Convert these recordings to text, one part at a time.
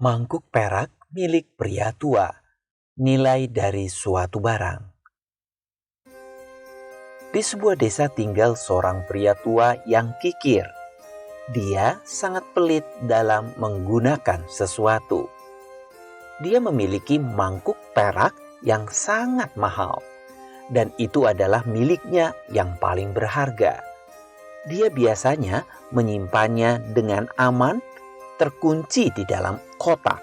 Mangkuk perak milik pria tua, nilai dari suatu barang. Di sebuah desa tinggal seorang pria tua yang kikir. Dia sangat pelit dalam menggunakan sesuatu. Dia memiliki mangkuk perak yang sangat mahal, dan itu adalah miliknya yang paling berharga. Dia biasanya menyimpannya dengan aman, terkunci di dalam kotak.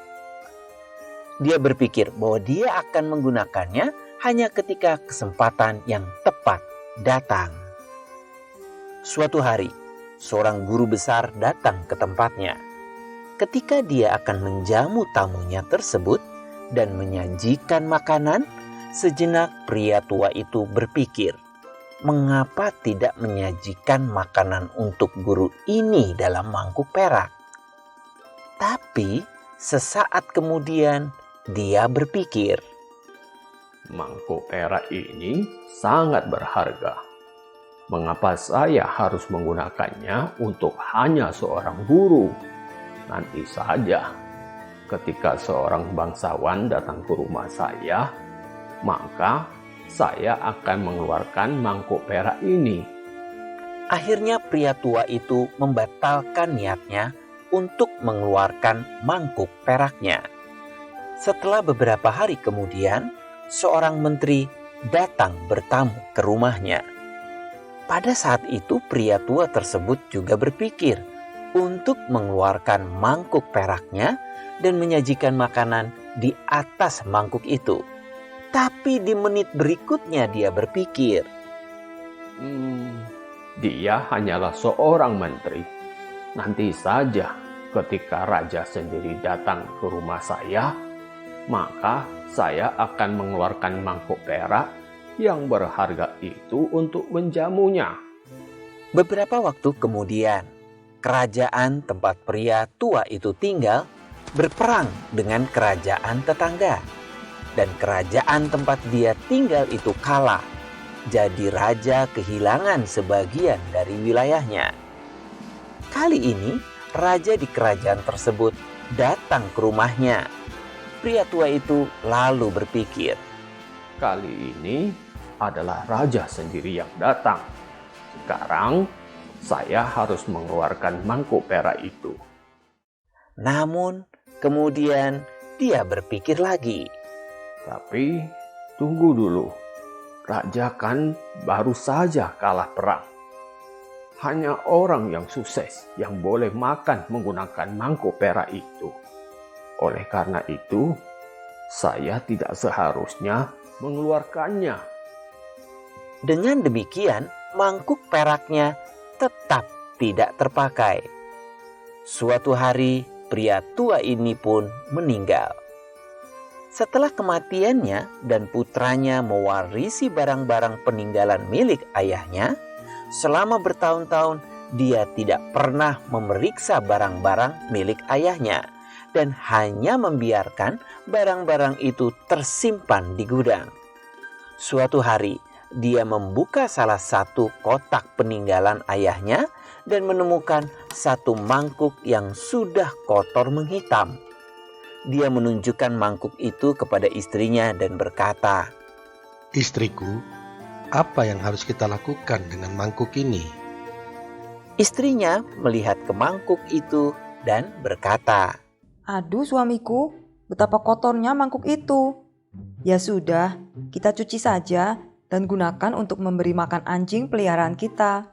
Dia berpikir bahwa dia akan menggunakannya hanya ketika kesempatan yang tepat datang. Suatu hari, seorang guru besar datang ke tempatnya. Ketika dia akan menjamu tamunya tersebut dan menyajikan makanan, sejenak pria tua itu berpikir, mengapa tidak menyajikan makanan untuk guru ini dalam mangkuk perak? Tapi sesaat kemudian dia berpikir, mangkuk perak ini sangat berharga. Mengapa saya harus menggunakannya untuk hanya seorang guru? Nanti saja, ketika seorang bangsawan datang ke rumah saya, maka saya akan mengeluarkan mangkuk perak ini. Akhirnya pria tua itu membatalkan niatnya untuk mengeluarkan mangkuk peraknya. Setelah beberapa hari kemudian, seorang menteri datang bertamu ke rumahnya. Pada saat itu pria tua tersebut juga berpikir untuk mengeluarkan mangkuk peraknya dan menyajikan makanan di atas mangkuk itu. Tapi di menit berikutnya dia berpikir, dia hanyalah seorang menteri. Nanti saja ketika raja sendiri datang ke rumah saya, maka saya akan mengeluarkan mangkuk perak yang berharga itu untuk menjamunya. Beberapa waktu kemudian, kerajaan tempat pria tua itu tinggal berperang dengan kerajaan tetangga. Dan kerajaan tempat dia tinggal itu kalah. Jadi raja kehilangan sebagian dari wilayahnya. Kali ini, raja di kerajaan tersebut datang ke rumahnya. Pria tua itu lalu berpikir, kali ini adalah raja sendiri yang datang. Sekarang saya harus mengeluarkan mangkuk perak itu. Namun kemudian dia berpikir lagi. Tapi tunggu dulu, raja kan baru saja kalah perang. Hanya orang yang sukses yang boleh makan menggunakan mangkuk perak itu. Oleh karena itu, saya tidak seharusnya mengeluarkannya. Dengan demikian, mangkuk peraknya tetap tidak terpakai. Suatu hari, pria tua ini pun meninggal. Setelah kematiannya dan putranya mewarisi barang-barang peninggalan milik ayahnya, selama bertahun-tahun dia tidak pernah memeriksa barang-barang milik ayahnya dan hanya membiarkan barang-barang itu tersimpan di gudang. Suatu hari, dia membuka salah satu kotak peninggalan ayahnya dan menemukan satu mangkuk yang sudah kotor menghitam. Dia menunjukkan mangkuk itu kepada istrinya dan berkata, "Istriku, apa yang harus kita lakukan dengan mangkuk ini?" Istrinya melihat ke mangkuk itu dan berkata, "Aduh suamiku, betapa kotornya mangkuk itu. Ya sudah, kita cuci saja dan gunakan untuk memberi makan anjing peliharaan kita."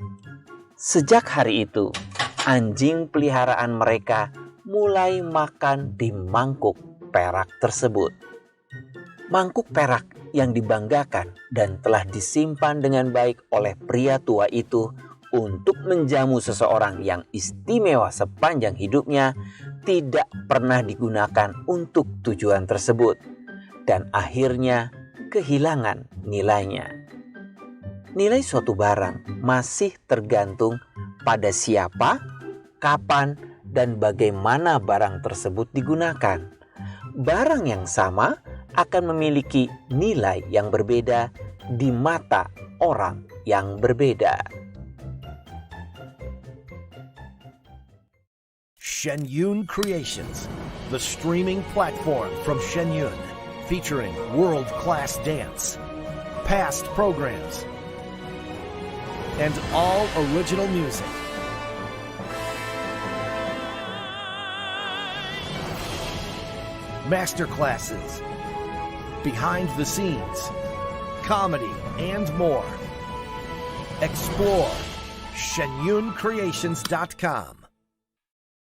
Sejak hari itu, anjing peliharaan mereka mulai makan di mangkuk perak tersebut. Mangkuk perak yang dibanggakan dan telah disimpan dengan baik oleh pria tua itu untuk menjamu seseorang yang istimewa sepanjang hidupnya tidak pernah digunakan untuk tujuan tersebut dan akhirnya kehilangan nilainya. Nilai suatu barang masih tergantung pada siapa, kapan, dan bagaimana barang tersebut digunakan. Barang yang sama akan memiliki nilai yang berbeda di mata orang yang berbeda. Shenyun Creations, the streaming platform from Shenyun, featuring world-class dance, past programs, and all original music. Masterclasses, behind the scenes, comedy, and more. Explore ShenyunCreations.com.